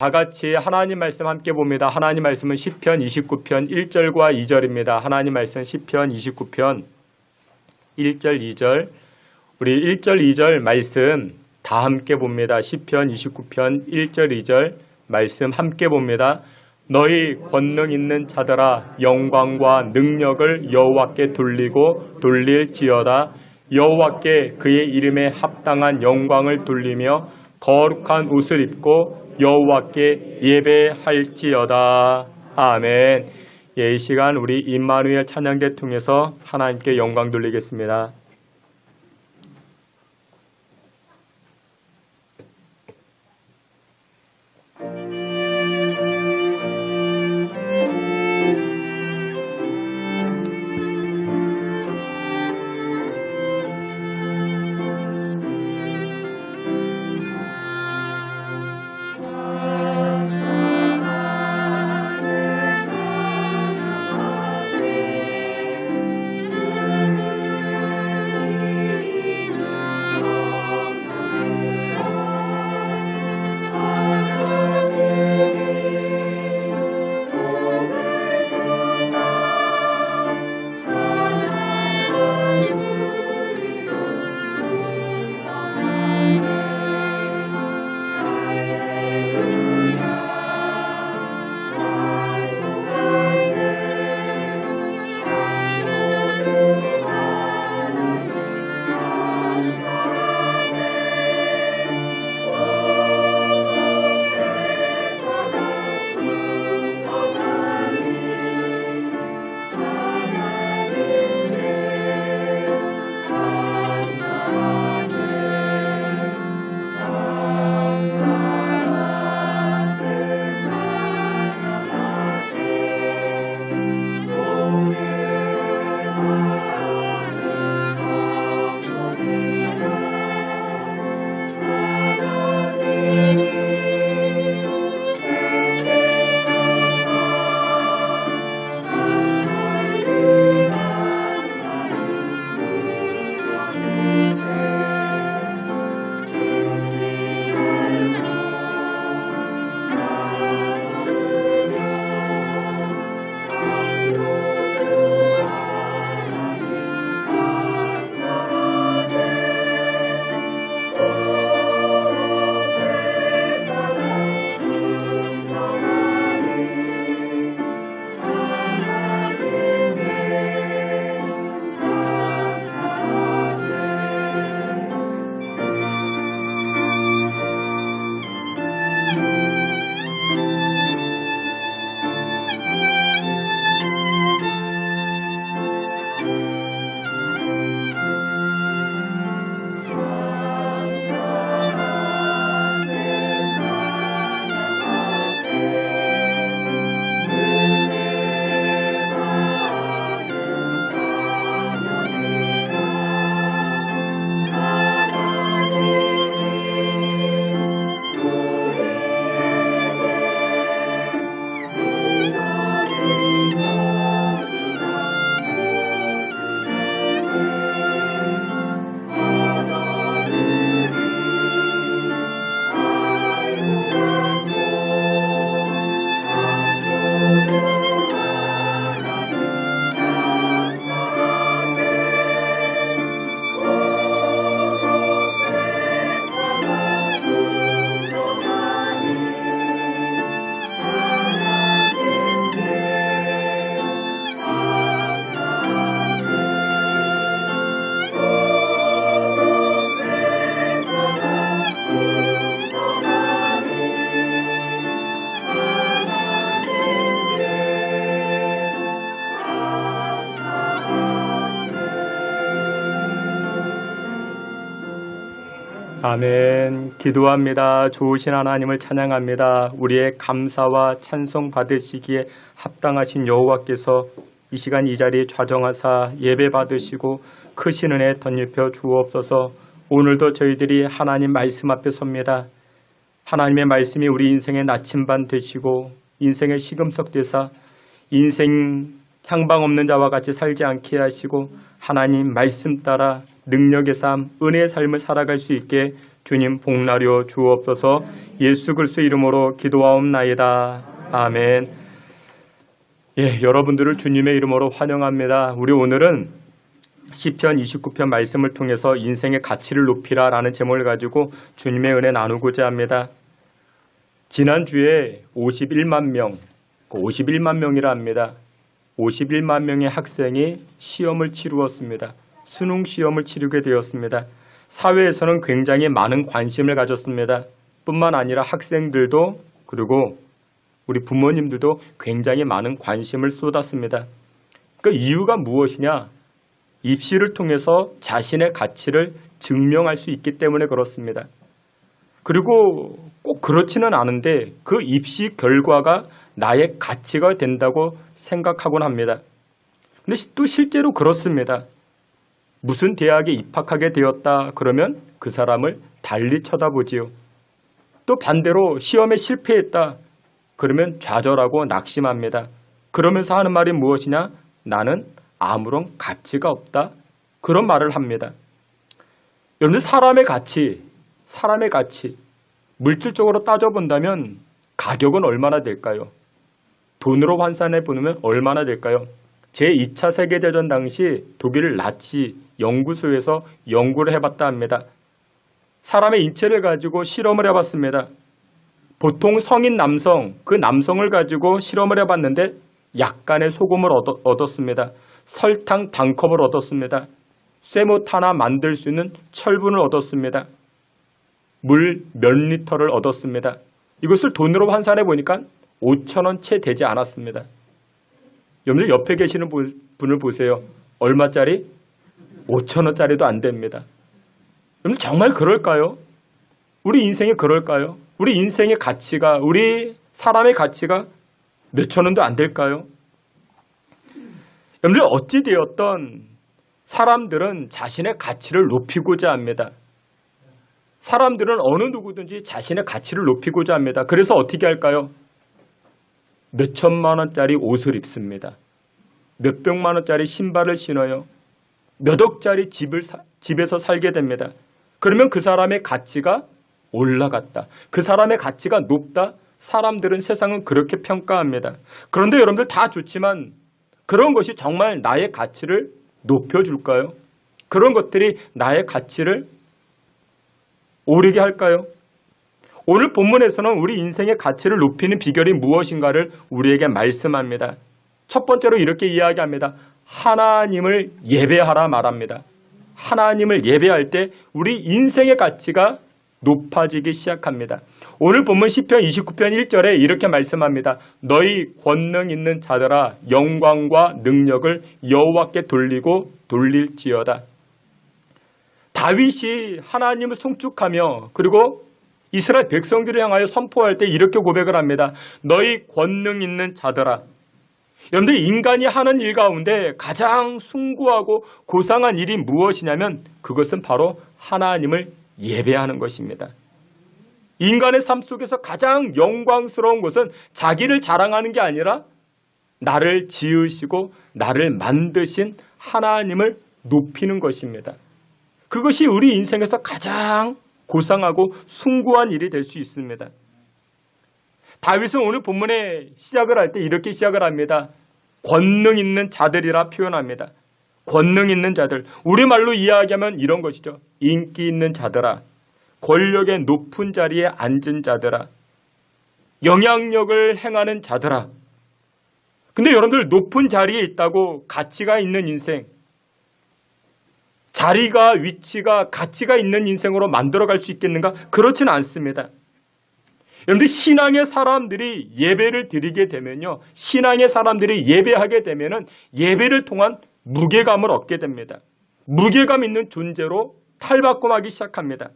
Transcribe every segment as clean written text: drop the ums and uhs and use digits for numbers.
다 같이 하나님 말씀 함께 봅니다. 하나님 말씀은 시편 29편 1절과 2절입니다. 하나님 말씀 시편 29편 1절 2절. 우리 1절 2절 말씀 다 함께 봅니다. 시편 29편 1절 2절 말씀 함께 봅니다. 너희 권능 있는 자들아 영광과 능력을 여호와께 돌리고 돌릴지어다. 여호와께 그의 이름에 합당한 영광을 돌리며 거룩한 옷을 입고 여호와께 예배할지어다. 아멘. 이 시간 우리 임마누엘 찬양대 통해서 하나님께 영광 돌리겠습니다. 아멘. 기도합니다. 좋으신 하나님을 찬양합니다. 우리의 감사와 찬송 받으시기에 합당하신 여호와께서 이 시간 이 자리에 좌정하사 예배 받으시고 크신 은혜 덧입혀 주옵소서. 오늘도 저희들이 하나님 말씀 앞에 섭니다. 하나님의 말씀이 우리 인생의 나침반 되시고 인생의 시금석 되사 인생 향방 없는 자와 같이 살지 않게 하시고 하나님 말씀 따라 능력의 삶, 은혜의 삶을 살아갈 수 있게 주님 복나려 주옵소서. 예수 그리스도 이름으로 기도하옵나이다. 아멘. 예, 여러분들을 주님의 이름으로 환영합니다. 우리 오늘은 시편 29편 말씀을 통해서 인생의 가치를 높이라라는 제목을 가지고 주님의 은혜 나누고자 합니다. 지난주에 51만 명, 51만 명이라 합니다. 51만 명의 학생이 시험을 치루었습니다. 수능 시험을 치르게 되었습니다. 사회에서는 굉장히 많은 관심을 가졌습니다. 뿐만 아니라 학생들도 그리고 우리 부모님들도 굉장히 많은 관심을 쏟았습니다. 그 이유가 무엇이냐? 입시를 통해서 자신의 가치를 증명할 수 있기 때문에 그렇습니다. 그리고 꼭 그렇지는 않은데 그 입시 결과가 나의 가치가 된다고 생각하곤 합니다. 근데 또 실제로 그렇습니다. 무슨 대학에 입학하게 되었다 그러면 그 사람을 달리 쳐다보지요. 또 반대로 시험에 실패했다 그러면 좌절하고 낙심합니다. 그러면서 하는 말이 무엇이냐? 나는 아무런 가치가 없다. 그런 말을 합니다. 여러분들 사람의 가치 물질적으로 따져본다면 가격은 얼마나 될까요? 돈으로 환산해 보면 얼마나 될까요? 제2차 세계대전 당시 독일 나치 연구소에서 연구를 해봤다 합니다. 사람의 인체를 가지고 실험을 해봤습니다. 보통 성인 남성, 그 남성을 가지고 실험을 해봤는데 약간의 소금을 얻었습니다. 설탕 반컵을 얻었습니다. 쇠못 하나 만들 수 있는 철분을 얻었습니다. 물 몇 리터를 얻었습니다. 이것을 돈으로 환산해 보니까 5,000원 채 되지 않았습니다. 여러분들 옆에 계시는 분을 보세요. 얼마짜리? 5,000원짜리도 안 됩니다. 여러분 정말 그럴까요? 우리 인생이 그럴까요? 우리 인생의 가치가, 우리 사람의 가치가 몇천 원도 안 될까요? 여러분들 어찌되었던 사람들은 자신의 가치를 높이고자 합니다. 사람들은 어느 누구든지 자신의 가치를 높이고자 합니다. 그래서 어떻게 할까요? 몇 천만 원짜리 옷을 입습니다. 몇 백만 원짜리 신발을 신어요. 몇 억짜리 집에서 살게 됩니다. 그러면 그 사람의 가치가 올라갔다. 그 사람의 가치가 높다. 사람들은 세상은 그렇게 평가합니다. 그런데 여러분들 다 좋지만 그런 것이 정말 나의 가치를 높여줄까요? 그런 것들이 나의 가치를 오르게 할까요? 오늘 본문에서는 우리 인생의 가치를 높이는 비결이 무엇인가를 우리에게 말씀합니다. 첫 번째로 이렇게 이야기합니다. 하나님을 예배하라 말합니다. 하나님을 예배할 때 우리 인생의 가치가 높아지기 시작합니다. 오늘 본문 시편 29편 1절에 이렇게 말씀합니다. 너희 권능 있는 자들아 영광과 능력을 여호와께 돌릴지어다. 다윗이 하나님을 송축하며 그리고 이스라엘 백성들을 향하여 선포할 때 이렇게 고백을 합니다. 너희 권능 있는 자들아. 여러분들 인간이 하는 일 가운데 가장 숭고하고 고상한 일이 무엇이냐면 그것은 바로 하나님을 예배하는 것입니다. 인간의 삶 속에서 가장 영광스러운 것은 자기를 자랑하는 게 아니라 나를 지으시고 나를 만드신 하나님을 높이는 것입니다. 그것이 우리 인생에서 가장 고상하고 숭고한 일이 될 수 있습니다. 다윗은 오늘 본문에 시작을 할 때 이렇게 시작을 합니다. 권능 있는 자들이라 표현합니다. 권능 있는 자들. 우리말로 이야기하면 이런 것이죠. 인기 있는 자들아. 권력의 높은 자리에 앉은 자들아. 영향력을 행하는 자들아. 근데 여러분들 높은 자리에 있다고 가치가 있는 인생, 자리가, 위치가, 가치가 있는 인생으로 만들어갈 수 있겠는가? 그렇지는 않습니다. 여러분들 신앙의 사람들이 예배를 드리게 되면요. 신앙의 사람들이 예배하게 되면은 예배를 통한 무게감을 얻게 됩니다. 무게감 있는 존재로 탈바꿈하기 시작합니다.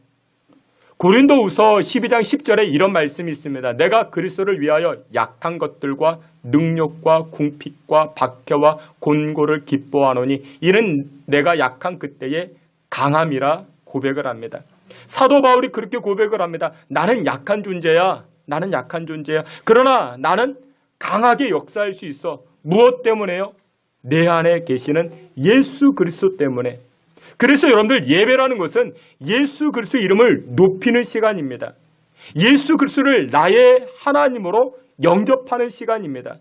고린도후서 12장 10절에 이런 말씀이 있습니다. 내가 그리스도를 위하여 약한 것들과 능력과 궁핍과 박해와 곤고를 기뻐하노니 이는 내가 약한 그때의 강함이라 고백을 합니다. 사도 바울이 그렇게 고백을 합니다. 나는 약한 존재야. 나는 약한 존재야. 그러나 나는 강하게 역사할 수 있어. 무엇 때문에요? 내 안에 계시는 예수 그리스도 때문에. 그래서 여러분들 예배라는 것은 예수 그리스도 이름을 높이는 시간입니다. 예수 그리스도를 나의 하나님으로 영접하는 시간입니다.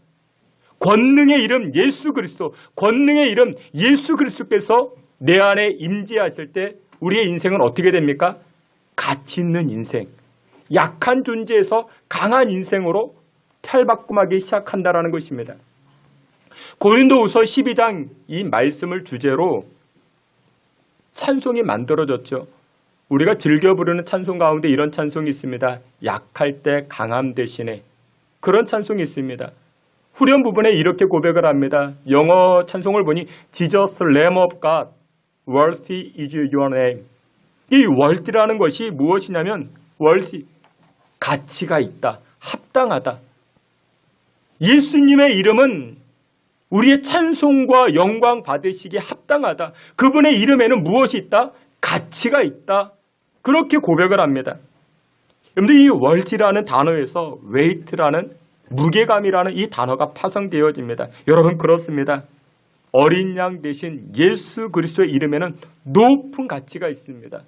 권능의 이름 예수 그리스도, 권능의 이름 예수 그리스도께서 내 안에 임재하실 때 우리의 인생은 어떻게 됩니까? 가치 있는 인생, 약한 존재에서 강한 인생으로 탈바꿈하기 시작한다라는 것입니다. 고린도후서 12장 이 말씀을 주제로 찬송이 만들어졌죠. 우리가 즐겨 부르는 찬송 가운데 이런 찬송이 있습니다. 약할 때 강함 대신에, 그런 찬송이 있습니다. 후렴 부분에 이렇게 고백을 합니다. 영어 찬송을 보니 Jesus Lamb of God, worthy is your name. 이 worthy라는 것이 무엇이냐면 worthy, 가치가 있다, 합당하다. 예수님의 이름은 우리의 찬송과 영광 받으시기에 합당하다. 그분의 이름에는 무엇이 있다? 가치가 있다. 그렇게 고백을 합니다. 여러분들 이 worthy라는 단어에서 weight라는 무게감이라는 이 단어가 파생되어집니다. 여러분 그렇습니다. 어린 양 대신 예수 그리스도의 이름에는 높은 가치가 있습니다.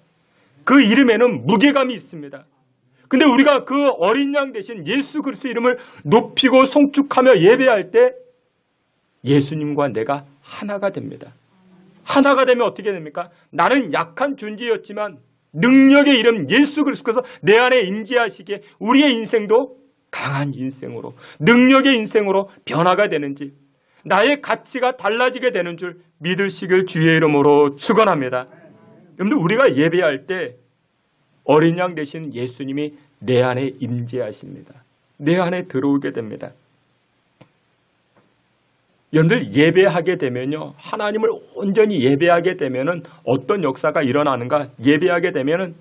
그 이름에는 무게감이 있습니다. 근데 우리가 그 어린 양 대신 예수 그리스도 이름을 높이고 송축하며 예배할 때 예수님과 내가 하나가 됩니다. 하나가 되면 어떻게 됩니까? 나는 약한 존재였지만 능력의 이름 예수 그리스도께서 내 안에 임재하시기에 우리의 인생도 강한 인생으로, 능력의 인생으로 변화가 되는지, 나의 가치가 달라지게 되는 줄 믿으시길 주의 이름으로 축원합니다. 여러분들 우리가 예배할 때 어린 양 대신 예수님이 내 안에 임재하십니다. 내 안에 들어오게 됩니다. 여러분들 예배하게 되면요, 하나님을 온전히 예배하게 되면은 어떤 역사가 일어나는가? 예배하게 되면은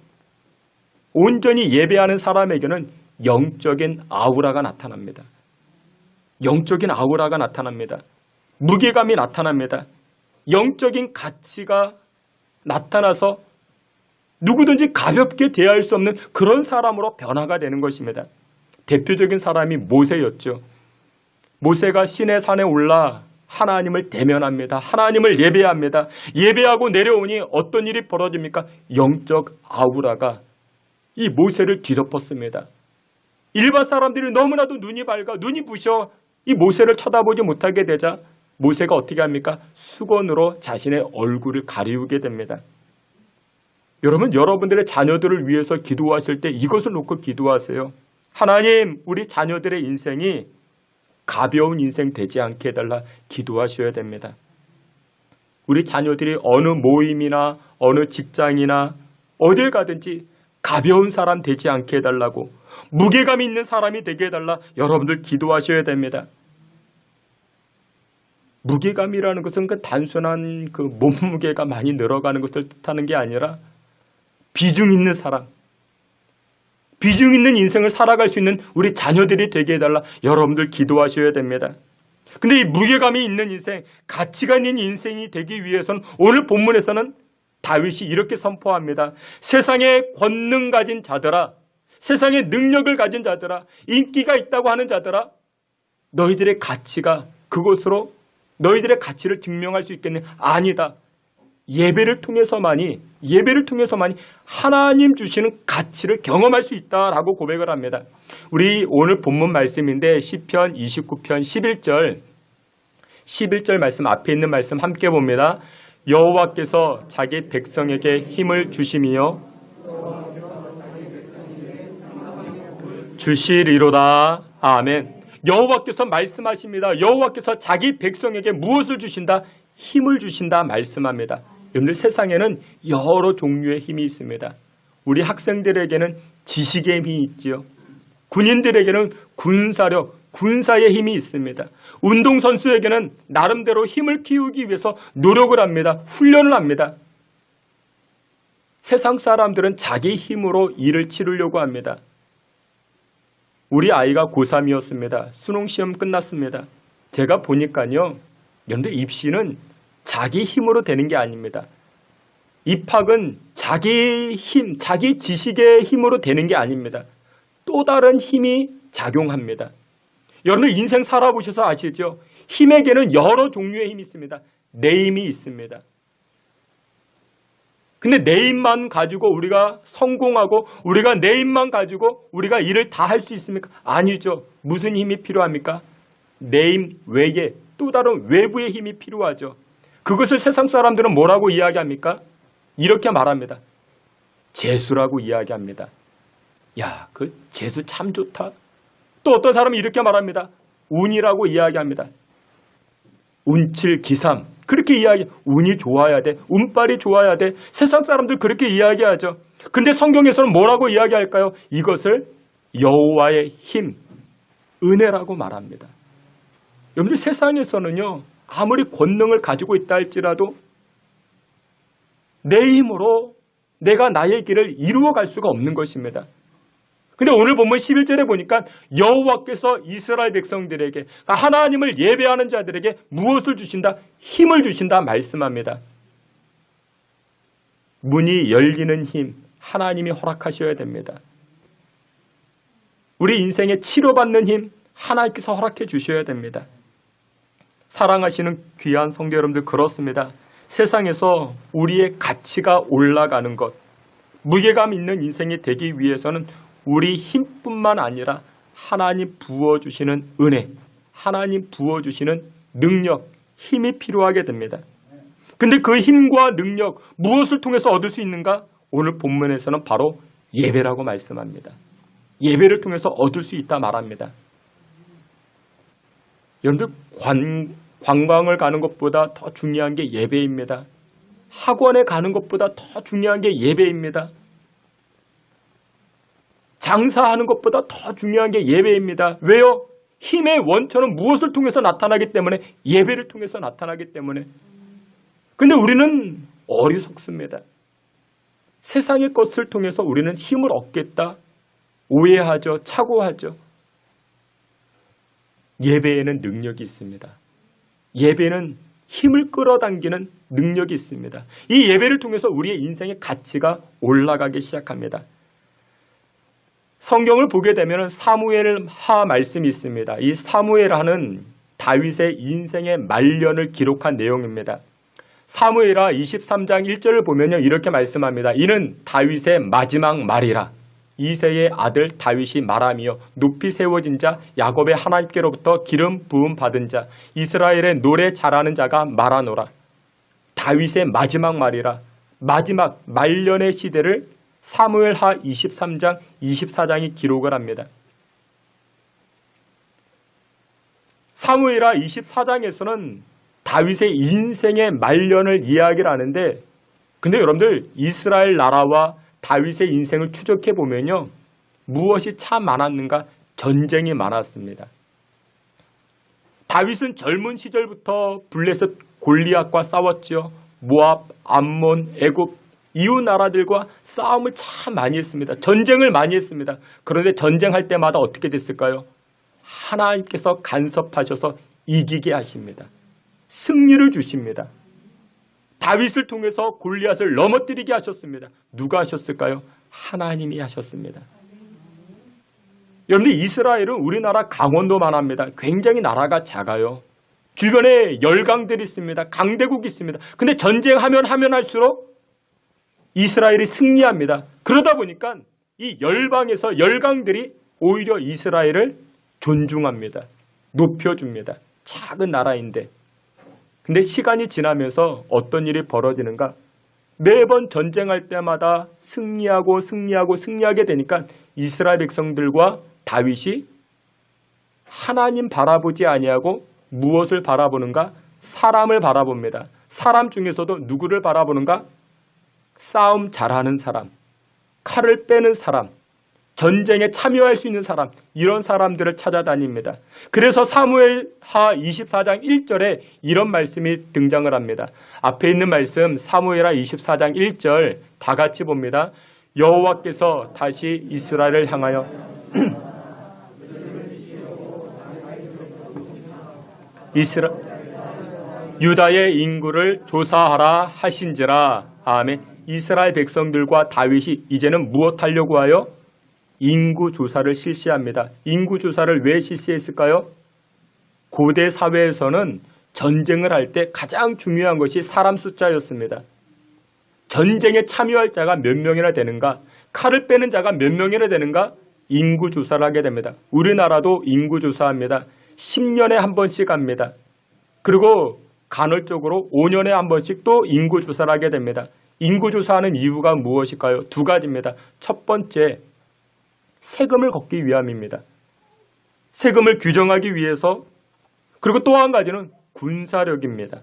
온전히 예배하는 사람에게는 영적인 아우라가 나타납니다. 영적인 아우라가 나타납니다. 무게감이 나타납니다. 영적인 가치가 나타나서 누구든지 가볍게 대할 수 없는 그런 사람으로 변화가 되는 것입니다. 대표적인 사람이 모세였죠. 모세가 시내 산에 올라 하나님을 대면합니다. 하나님을 예배합니다. 예배하고 내려오니 어떤 일이 벌어집니까? 영적 아우라가 이 모세를 뒤덮었습니다. 일반 사람들이 너무나도 눈이 밝아, 눈이 부셔 이 모세를 쳐다보지 못하게 되자 모세가 어떻게 합니까? 수건으로 자신의 얼굴을 가리우게 됩니다. 여러분, 여러분들의 자녀들을 위해서 기도하실 때 이것을 놓고 기도하세요. 하나님, 우리 자녀들의 인생이 가벼운 인생 되지 않게 해달라 기도하셔야 됩니다. 우리 자녀들이 어느 모임이나 어느 직장이나 어딜 가든지 가벼운 사람 되지 않게 해달라고, 무게감 있는 사람이 되게 해달라 여러분들 기도하셔야 됩니다. 무게감이라는 것은 그 단순한 그 몸무게가 많이 늘어가는 것을 뜻하는 게 아니라 비중 있는 사람, 비중 있는 인생을 살아갈 수 있는 우리 자녀들이 되게 해달라 여러분들 기도하셔야 됩니다. 근데 이 무게감이 있는 인생, 가치가 있는 인생이 되기 위해서는 오늘 본문에서는 다윗이 이렇게 선포합니다. 세상에 권능 가진 자들아, 세상에 능력을 가진 자들아, 인기가 있다고 하는 자들아, 너희들의 가치가 그곳으로 너희들의 가치를 증명할 수 있겠느냐? 아니다. 예배를 통해서만이 하나님 주시는 가치를 경험할 수 있다라고 고백을 합니다. 우리 오늘 본문 말씀인데 시편 29편 11절 말씀 앞에 있는 말씀 함께 봅니다. 여호와께서 자기 백성에게 힘을 주심이요 주시리로다. 아멘. 여호와께서 말씀하십니다. 여호와께서 자기 백성에게 무엇을 주신다? 힘을 주신다 말씀합니다. 여러분들 세상에는 여러 종류의 힘이 있습니다. 우리 학생들에게는 지식의 힘이 있지요. 군인들에게는 군사력, 군사의 힘이 있습니다. 운동선수에게는 나름대로 힘을 키우기 위해서 노력을 합니다. 훈련을 합니다. 세상 사람들은 자기 힘으로 일을 치르려고 합니다. 우리 아이가 고3이었습니다. 수능시험 끝났습니다. 제가 보니까요, 여러분들 입시는 자기 힘으로 되는 게 아닙니다. 입학은 자기 힘, 자기 지식의 힘으로 되는 게 아닙니다. 또 다른 힘이 작용합니다. 여러분들 인생 살아보셔서 아시죠? 힘에게는 여러 종류의 힘이 있습니다. 내 힘이 있습니다. 근데 내 힘만 가지고 우리가 성공하고 우리가 내 힘만 가지고 우리가 일을 다 할 수 있습니까? 아니죠. 무슨 힘이 필요합니까? 내 힘 외에 또 다른 외부의 힘이 필요하죠. 그것을 세상 사람들은 뭐라고 이야기합니까? 이렇게 말합니다. 재수라고 이야기합니다. 야, 그 재수 참 좋다. 또 어떤 사람이 이렇게 말합니다. 운이라고 이야기합니다. 운칠기삼 그렇게 이야기. 운이 좋아야 돼. 운빨이 좋아야 돼. 세상 사람들 그렇게 이야기하죠. 근데 성경에서는 뭐라고 이야기할까요? 이것을 여호와의 힘, 은혜라고 말합니다. 여러분들 세상에서는요. 아무리 권능을 가지고 있다 할지라도 내 힘으로 내가 나의 길을 이루어갈 수가 없는 것입니다. 근데 오늘 본문 11절에 보니까 여호와께서 이스라엘 백성들에게 하나님을 예배하는 자들에게 무엇을 주신다? 힘을 주신다 말씀합니다. 문이 열리는 힘 하나님이 허락하셔야 됩니다. 우리 인생에 치료받는 힘 하나님께서 허락해 주셔야 됩니다. 사랑하시는 귀한 성도 여러분들 그렇습니다. 세상에서 우리의 가치가 올라가는 것, 무게감 있는 인생이 되기 위해서는 우리 힘뿐만 아니라 하나님 부어주시는 은혜, 하나님 부어주시는 능력, 힘이 필요하게 됩니다. 근데 그 힘과 능력 무엇을 통해서 얻을 수 있는가? 오늘 본문에서는 바로 예배라고 말씀합니다. 예배를 통해서 얻을 수 있다 말합니다. 여러분들 관광을 가는 것보다 더 중요한 게 예배입니다. 학원에 가는 것보다 더 중요한 게 예배입니다. 장사하는 것보다 더 중요한 게 예배입니다. 왜요? 힘의 원천은 무엇을 통해서 나타나기 때문에 예배를 통해서 나타나기 때문에. 근데 우리는 어리석습니다. 세상의 것을 통해서 우리는 힘을 얻겠다 오해하죠. 착오하죠. 예배에는 능력이 있습니다. 예배는 힘을 끌어당기는 능력이 있습니다. 이 예배를 통해서 우리의 인생의 가치가 올라가기 시작합니다. 성경을 보게 되면 사무엘하 말씀이 있습니다. 이 사무엘하는 다윗의 인생의 말년을 기록한 내용입니다. 사무엘하 23장 1절을 보면요 이렇게 말씀합니다. 이는 다윗의 마지막 말이라. 이새의 아들 다윗이 말하며 높이 세워진 자 야곱의 하나님께로부터 기름 부음 받은 자 이스라엘의 노래 잘하는 자가 말하노라. 다윗의 마지막 말이라. 마지막 말년의 시대를 사무엘하 23장 24장이 기록을 합니다. 사무엘하 24장에서는 다윗의 인생의 말년을 이야기를 하는데 근데 여러분들 이스라엘 나라와 다윗의 인생을 추적해 보면요. 무엇이 참 많았는가? 전쟁이 많았습니다. 다윗은 젊은 시절부터 블레셋 골리앗과 싸웠죠. 모압, 암몬, 애굽 이웃 나라들과 싸움을 참 많이 했습니다. 전쟁을 많이 했습니다. 그런데 전쟁할 때마다 어떻게 됐을까요? 하나님께서 간섭하셔서 이기게 하십니다. 승리를 주십니다. 다윗을 통해서 골리앗을 넘어뜨리게 하셨습니다. 누가 하셨을까요? 하나님이 하셨습니다. 여러분들 이스라엘은 우리나라 강원도만 합니다. 굉장히 나라가 작아요. 주변에 열강들이 있습니다. 강대국이 있습니다. 근데 전쟁하면 할수록 이스라엘이 승리합니다. 그러다 보니까 이 열방에서 열강들이 오히려 이스라엘을 존중합니다. 높여줍니다. 작은 나라인데. 근데 시간이 지나면서 어떤 일이 벌어지는가? 매번 전쟁할 때마다 승리하게 되니까 이스라엘 백성들과 다윗이 하나님 바라보지 아니하고 무엇을 바라보는가? 사람을 바라봅니다. 사람 중에서도 누구를 바라보는가? 싸움 잘하는 사람, 칼을 빼는 사람, 전쟁에 참여할 수 있는 사람, 이런 사람들을 찾아다닙니다. 그래서 사무엘하 24장 1절에 이런 말씀이 등장을 합니다. 앞에 있는 말씀 사무엘하 24장 1절 다 같이 봅니다. 여호와께서 다시 이스라엘을 향하여 유다의 인구를 조사하라 하신지라. 아멘. 이스라엘 백성들과 다윗이 이제는 무엇하려고 하여? 인구조사를 실시합니다. 인구조사를 왜 실시했을까요? 고대 사회에서는 전쟁을 할 때 가장 중요한 것이 사람 숫자였습니다. 전쟁에 참여할 자가 몇 명이나 되는가? 칼을 빼는 자가 몇 명이나 되는가? 인구조사를 하게 됩니다. 우리나라도 인구조사합니다. 10년에 한 번씩 합니다. 그리고 간헐적으로 5년에 한 번씩 또 인구조사를 하게 됩니다. 인구조사하는 이유가 무엇일까요? 두 가지입니다. 첫 번째, 세금을 걷기 위함입니다. 세금을 규정하기 위해서. 그리고 또 한 가지는 군사력입니다.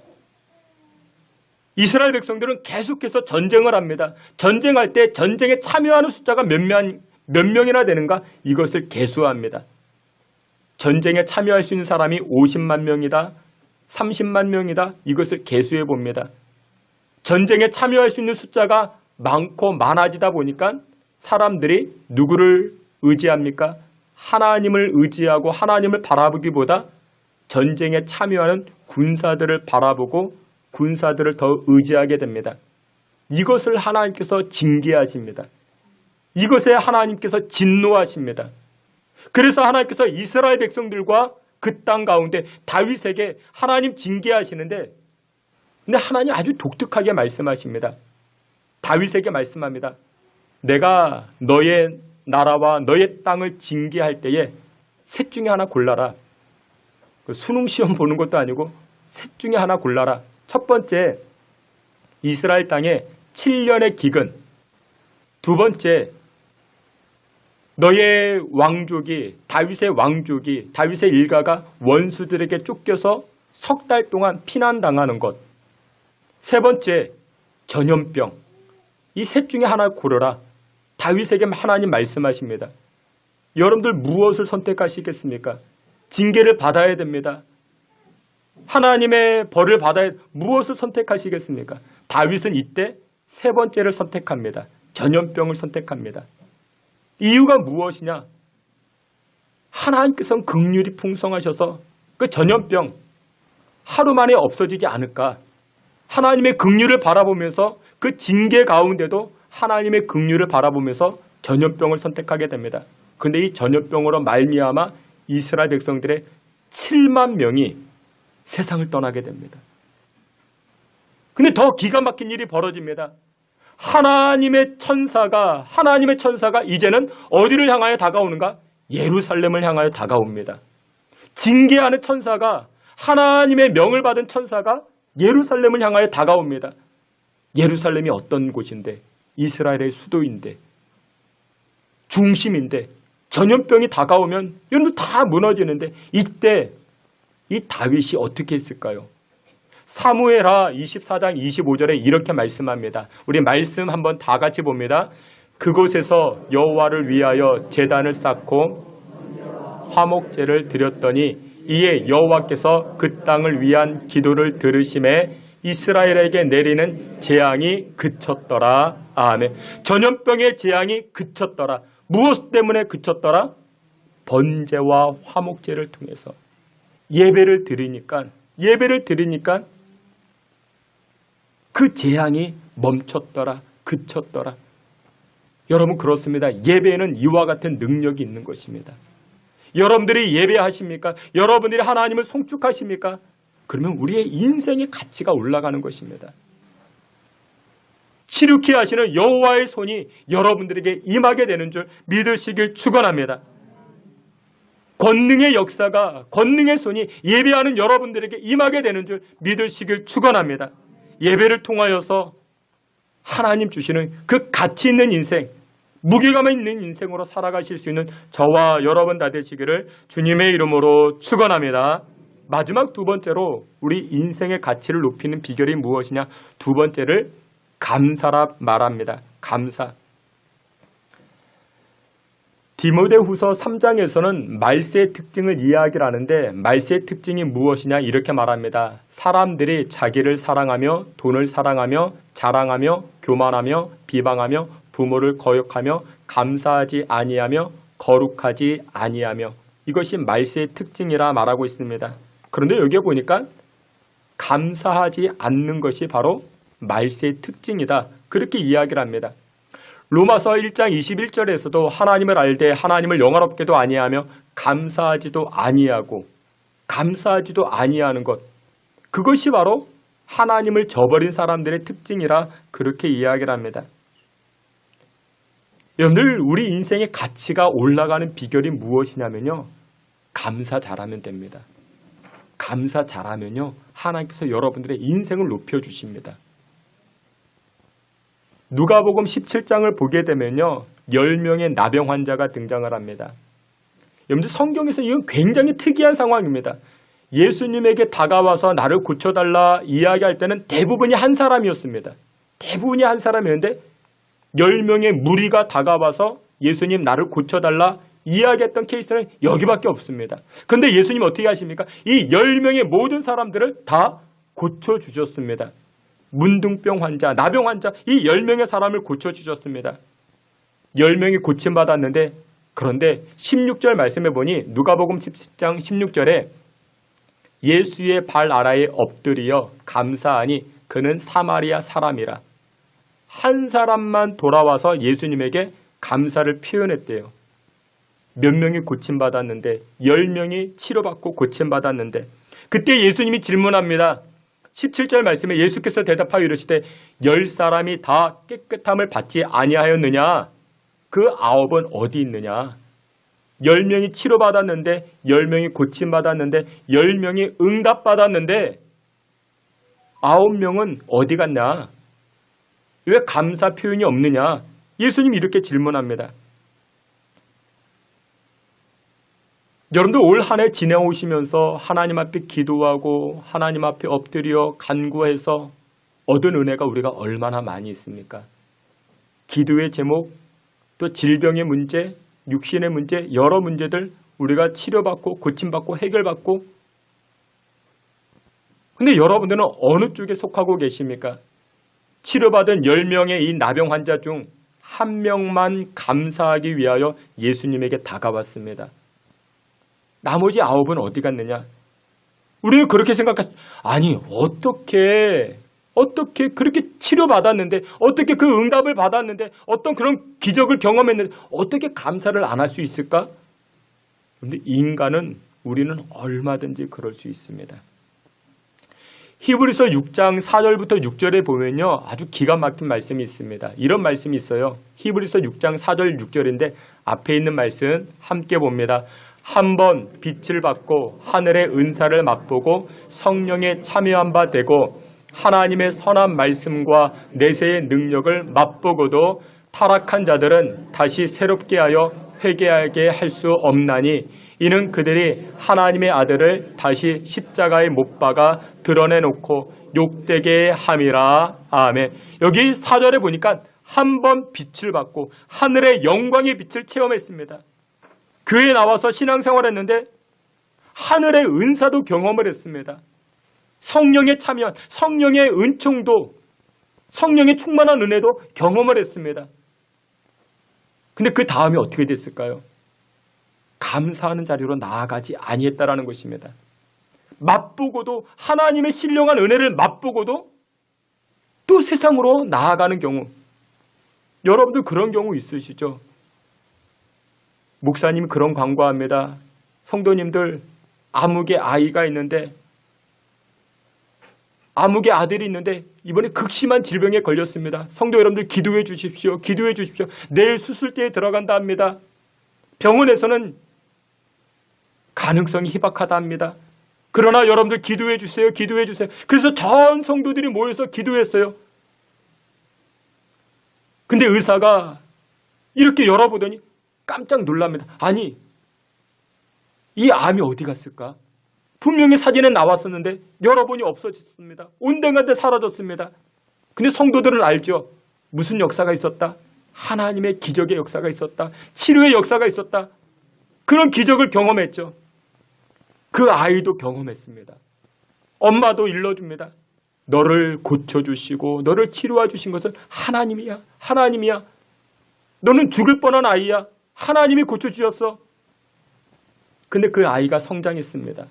이스라엘 백성들은 계속해서 전쟁을 합니다. 전쟁할 때 전쟁에 참여하는 숫자가 몇 명이나 되는가? 이것을 계수합니다. 전쟁에 참여할 수 있는 사람이 50만 명이다, 30만 명이다, 이것을 계수해 봅니다. 전쟁에 참여할 수 있는 숫자가 많고 많아지다 보니까 사람들이 누구를 의지합니까? 하나님을 의지하고 하나님을 바라보기보다 전쟁에 참여하는 군사들을 바라보고 군사들을 더 의지하게 됩니다. 이것을 하나님께서 징계하십니다. 이것에 하나님께서 진노하십니다. 그래서 하나님께서 이스라엘 백성들과 그 땅 가운데 다윗에게 하나님 징계하시는데, 근데 하나님 아주 독특하게 말씀하십니다. 다윗에게 말씀합니다. 내가 너의 나라와 너의 땅을 징계할 때에 셋 중에 하나 골라라. 수능 시험 보는 것도 아니고 셋 중에 하나 골라라. 첫 번째, 이스라엘 땅에 7년의 기근. 두 번째, 너의 왕족이, 다윗의 왕족이, 다윗의 일가가 원수들에게 쫓겨서 석 달 동안 피난당하는 것. 세 번째, 전염병. 이 셋 중에 하나 고르라. 다윗에게 하나님 말씀하십니다. 여러분들 무엇을 선택하시겠습니까? 징계를 받아야 됩니다. 하나님의 벌을 받아야, 무엇을 선택하시겠습니까? 다윗은 이때 세 번째를 선택합니다. 전염병을 선택합니다. 이유가 무엇이냐? 하나님께서는 긍휼이 풍성하셔서 그 전염병 하루 만에 없어지지 않을까? 하나님의 긍휼을 바라보면서 그 징계 가운데도 하나님의 긍휼을 바라보면서 전염병을 선택하게 됩니다. 그런데 이 전염병으로 말미암아 이스라엘 백성들의 7만 명이 세상을 떠나게 됩니다. 근데 더 기가 막힌 일이 벌어집니다. 하나님의 천사가 이제는 어디를 향하여 다가오는가? 예루살렘을 향하여 다가옵니다. 징계하는 천사가, 하나님의 명을 받은 천사가 예루살렘을 향하여 다가옵니다. 예루살렘이 어떤 곳인데, 이스라엘의 수도인데, 중심인데, 전염병이 다가오면 이런 다 무너지는데, 이때 이 다윗이 어떻게 했을까요? 사무엘하 24장 25절에 이렇게 말씀합니다. 우리 말씀 한번 다 같이 봅니다. 그곳에서 여호와를 위하여 제단을 쌓고 화목제를 드렸더니 이에 여호와께서 그 땅을 위한 기도를 들으심에 이스라엘에게 내리는 재앙이 그쳤더라. 아멘. 전염병의 재앙이 그쳤더라. 무엇 때문에 그쳤더라? 번제와 화목제를 통해서 예배를 드리니까 그 재앙이 멈췄더라. 그쳤더라. 여러분, 그렇습니다. 예배에는 이와 같은 능력이 있는 것입니다. 여러분들이 예배하십니까? 여러분들이 하나님을 송축하십니까? 그러면 우리의 인생의 가치가 올라가는 것입니다. 치루케 하시는 여호와의 손이 여러분들에게 임하게 되는 줄 믿으시길 축원합니다. 권능의 역사가, 권능의 손이 예배하는 여러분들에게 임하게 되는 줄 믿으시길 축원합니다. 예배를 통하여서 하나님 주시는 그 가치 있는 인생, 무게감 있는 인생으로 살아가실 수 있는 저와 여러분 다 되시기를 주님의 이름으로 축원합니다. 마지막 두 번째로 우리 인생의 가치를 높이는 비결이 무엇이냐? 두 번째를 감사라 말합니다. 감사. 디모데후서 3장에서는 말세의 특징을 이야기를 하는데, 말세의 특징이 무엇이냐 이렇게 말합니다. 사람들이 자기를 사랑하며 돈을 사랑하며 자랑하며 교만하며 비방하며 부모를 거역하며 감사하지 아니하며 거룩하지 아니하며, 이것이 말세의 특징이라 말하고 있습니다. 그런데 여기에 보니까 감사하지 않는 것이 바로 말세의 특징이다, 그렇게 이야기를 합니다. 로마서 1장 21절에서도 하나님을 알되 하나님을 영화롭게도 아니하며 감사하지도 아니하는 것, 그것이 바로 하나님을 저버린 사람들의 특징이라 그렇게 이야기를 합니다. 여러분들, 우리 인생의 가치가 올라가는 비결이 무엇이냐면요, 감사 잘하면 됩니다. 감사 잘하면요, 하나님께서 여러분들의 인생을 높여주십니다. 누가복음 17장을 보게 되면요, 10명의 나병 환자가 등장을 합니다. 여러분들, 성경에서 이건 굉장히 특이한 상황입니다. 예수님에게 다가와서 나를 고쳐달라 이야기할 때는 대부분이 한 사람이었습니다. 대부분이 한 사람이었는데 10명의 무리가 다가와서 예수님 나를 고쳐달라 이야기했던 케이스는 여기밖에 없습니다. 그런데 예수님 어떻게 하십니까? 이 10명의 모든 사람들을 다 고쳐주셨습니다. 문둥병 환자, 나병 환자, 이 10명의 사람을 고쳐주셨습니다. 10명이 고침받았는데, 그런데 16절 말씀해 보니 누가복음 17장 16절에 예수의 발 아래에 엎드려 감사하니 그는 사마리아 사람이라. 한 사람만 돌아와서 예수님에게 감사를 표현했대요. 몇 명이 고침받았는데, 10명이 치료받고 고침받았는데, 그때 예수님이 질문합니다. 17절 말씀에 예수께서 대답하여 이르시되 10사람이 다 깨끗함을 받지 아니하였느냐? 그 9은 어디 있느냐? 10명이 치료받았는데, 10명이 고침받았는데, 10명이 응답받았는데 9명은 어디 갔냐? 왜 감사 표현이 없느냐? 예수님이 이렇게 질문합니다. 여러분들, 올 한 해 지내오시면서 하나님 앞에 기도하고 하나님 앞에 엎드려 간구해서 얻은 은혜가 우리가 얼마나 많이 있습니까? 기도의 제목, 또 질병의 문제, 육신의 문제, 여러 문제들 우리가 치료받고 고침받고 해결받고. 근데 여러분들은 어느 쪽에 속하고 계십니까? 치료받은 10명의 이 나병 환자 중 한 명만 감사하기 위하여 예수님에게 다가왔습니다. 나머지 9은 어디 갔느냐? 우리는 그렇게 생각하죠. 아니, 어떻게 그렇게 치료받았는데, 어떻게 그 응답을 받았는데, 어떤 그런 기적을 경험했는데 어떻게 감사를 안 할 수 있을까? 그런데 인간은, 우리는 얼마든지 그럴 수 있습니다. 히브리서 6장 4절부터 6절에 보면요, 아주 기가 막힌 말씀이 있습니다. 이런 말씀이 있어요. 히브리서 6장 4절 6절인데 앞에 있는 말씀 함께 봅니다. 한번 빛을 받고 하늘의 은사를 맛보고 성령에 참여한 바 되고 하나님의 선한 말씀과 내세의 능력을 맛보고도 타락한 자들은 다시 새롭게 하여 회개하게 할 수 없나니 이는 그들이 하나님의 아들을 다시 십자가에 못 박아 드러내놓고 욕되게 함이라. 아멘. 여기 4절에 보니까 한 번 빛을 받고 하늘의 영광의 빛을 체험했습니다. 교회에 나와서 신앙생활했는데 하늘의 은사도 경험을 했습니다. 성령에 참여한, 성령의 은총도, 성령의 충만한 은혜도 경험을 했습니다. 근데 그 다음에 어떻게 됐을까요? 감사하는 자리로 나아가지 아니했다라는 것입니다. 맛보고도, 하나님의 신령한 은혜를 맛보고도 또 세상으로 나아가는 경우, 여러분들 그런 경우 있으시죠? 목사님이 그런 광고합니다. 성도님들, 암흑의 아이가 있는데, 암흑의 아들이 있는데 이번에 극심한 질병에 걸렸습니다. 성도 여러분들 기도해 주십시오. 기도해 주십시오. 내일 수술대에 들어간다 합니다. 병원에서는 가능성이 희박하다 합니다. 그러나 여러분들 기도해 주세요. 기도해 주세요. 그래서 전 성도들이 모여서 기도했어요. 근데 의사가 이렇게 열어보더니 깜짝 놀랍니다. 아니, 이 암이 어디 갔을까? 분명히 사진에 나왔었는데 열어보니 없어졌습니다. 온데간데 사라졌습니다. 근데 성도들은 알죠. 무슨 역사가 있었다? 하나님의 기적의 역사가 있었다. 치료의 역사가 있었다. 그런 기적을 경험했죠. 그 아이도 경험했습니다. 엄마도 일러줍니다. 너를 고쳐주시고 너를 치료해 주신 것은 하나님이야. 하나님이야. 너는 죽을 뻔한 아이야. 하나님이 고쳐주셨어. 근데 그 아이가 성장했습니다.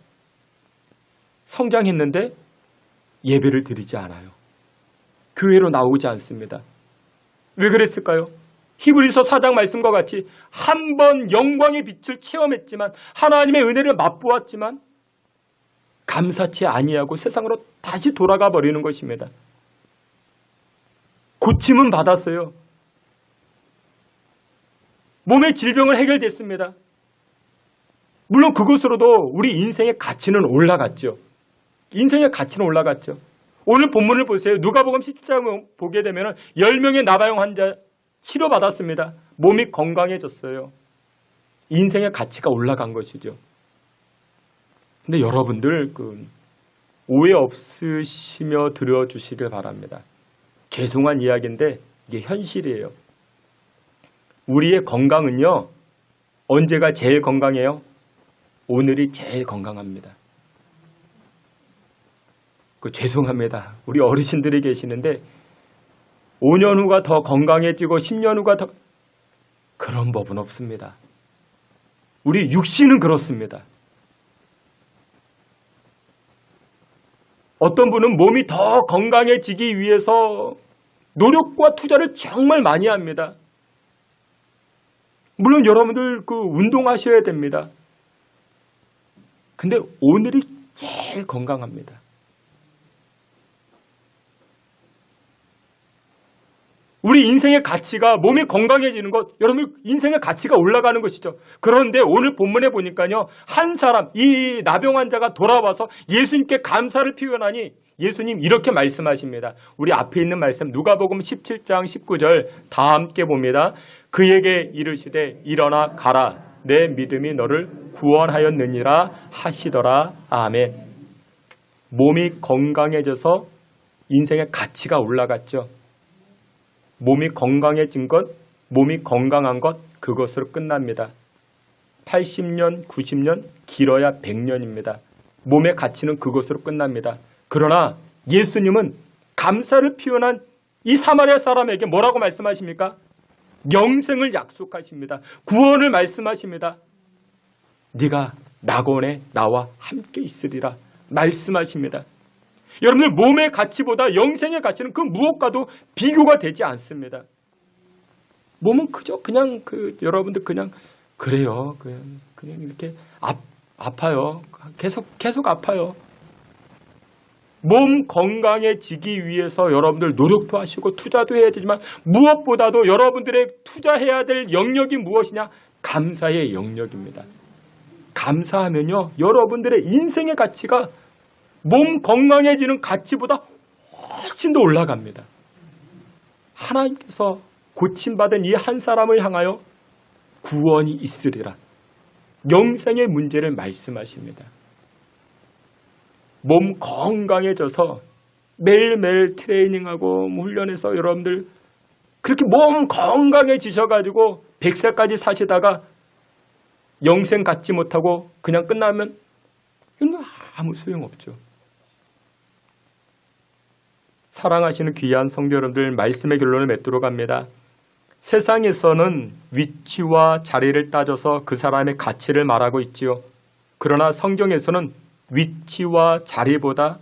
성장했는데 예배를 드리지 않아요. 교회로 나오지 않습니다. 왜 그랬을까요? 히브리서 4장 말씀과 같이 한 번 영광의 빛을 체험했지만, 하나님의 은혜를 맛보았지만 감사치 아니하고 세상으로 다시 돌아가 버리는 것입니다. 고침은 받았어요. 몸의 질병을 해결됐습니다. 물론 그것으로도 우리 인생의 가치는 올라갔죠. 인생의 가치는 올라갔죠. 오늘 본문을 보세요. 누가복음 17장 보게 되면 10명의 나바용 환자 치료받았습니다. 몸이 건강해졌어요. 인생의 가치가 올라간 것이죠. 근데 여러분들 오해 없으시며 들어주시길 바랍니다. 죄송한 이야기인데 이게 현실이에요. 우리의 건강은요, 언제가 제일 건강해요? 오늘이 제일 건강합니다. 죄송합니다. 우리 어르신들이 계시는데 5년 후가 더 건강해지고 10년 후가 더 그런 법은 없습니다. 우리 육신은 그렇습니다. 어떤 분은 몸이 더 건강해지기 위해서 노력과 투자를 정말 많이 합니다. 물론 여러분들 운동하셔야 됩니다. 근데 오늘이 제일 건강합니다. 우리 인생의 가치가 몸이 건강해지는 것, 여러분 인생의 가치가 올라가는 것이죠. 그런데 오늘 본문에 보니까요, 한 사람, 이 나병 환자가 돌아와서 예수님께 감사를 표현하니 예수님 이렇게 말씀하십니다. 우리 앞에 있는 말씀 누가복음 17장 19절 다 함께 봅니다. 그에게 이르시되 일어나 가라, 내 믿음이 너를 구원하였느니라 하시더라. 아멘. 몸이 건강해져서 인생의 가치가 올라갔죠. 몸이 건강해진 것, 몸이 건강한 것, 그것으로 끝납니다. 80년, 90년, 길어야 100년입니다. 몸의 가치는 그것으로 끝납니다. 그러나 예수님은 감사를 표현한 이 사마리아 사람에게 뭐라고 말씀하십니까? 영생을 약속하십니다. 구원을 말씀하십니다. 네가 낙원에 나와 함께 있으리라 말씀하십니다. 여러분들 몸의 가치보다 영생의 가치는 그 무엇과도 비교가 되지 않습니다. 몸은 그냥 여러분들 그냥 그래요. 그냥 이렇게 아파요. 계속 아파요. 몸 건강해지기 위해서 여러분들 노력도 하시고 투자도 해야 되지만 무엇보다도 여러분들의 투자해야 될 영역이 무엇이냐? 감사의 영역입니다. 감사하면요, 여러분들의 인생의 가치가 몸 건강해지는 가치보다 훨씬 더 올라갑니다. 하나님께서 고침받은 이 한 사람을 향하여 구원이 있으리라. 영생의 문제를 말씀하십니다. 몸 건강해져서 매일매일 트레이닝하고 훈련해서 여러분들 그렇게 몸 건강해지셔가지고 100살까지 사시다가 영생 갖지 못하고 그냥 끝나면 이건 아무 소용없죠. 사랑하시는 귀한 성도 여러분들, 말씀의 결론을 맺도록 합니다. 세상에서는 위치와 자리를 따져서 그 사람의 가치를 말하고 있지요. 그러나 성경에서는 위치와 자리보다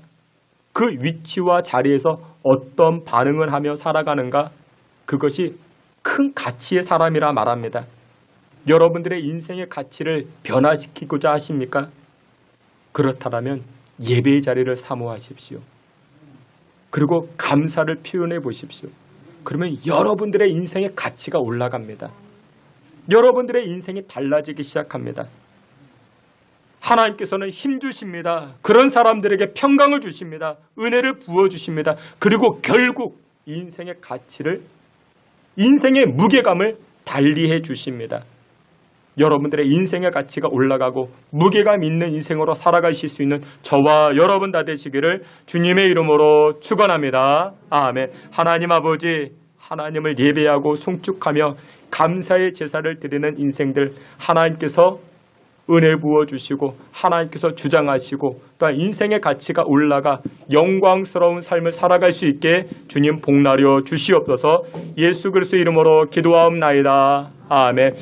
그 위치와 자리에서 어떤 반응을 하며 살아가는가, 그것이 큰 가치의 사람이라 말합니다. 여러분들의 인생의 가치를 변화시키고자 하십니까? 그렇다면 예배의 자리를 사모하십시오. 그리고 감사를 표현해 보십시오. 그러면 여러분들의 인생의 가치가 올라갑니다. 여러분들의 인생이 달라지기 시작합니다. 하나님께서는 힘 주십니다. 그런 사람들에게 평강을 주십니다. 은혜를 부어주십니다. 그리고 결국 인생의 가치를, 인생의 무게감을 달리해 주십니다. 여러분들의 인생의 가치가 올라가고 무게감 있는 인생으로 살아가실 수 있는 저와 여러분 다 되시기를 주님의 이름으로 축원합니다. 아멘. 하나님 아버지, 하나님을 예배하고 송축하며 감사의 제사를 드리는 인생들 하나님께서 은혜 부어주시고 하나님께서 주장하시고 또한 인생의 가치가 올라가 영광스러운 삶을 살아갈 수 있게 주님 복나려 주시옵소서. 예수 그리스도 이름으로 기도하옵나이다. 아멘.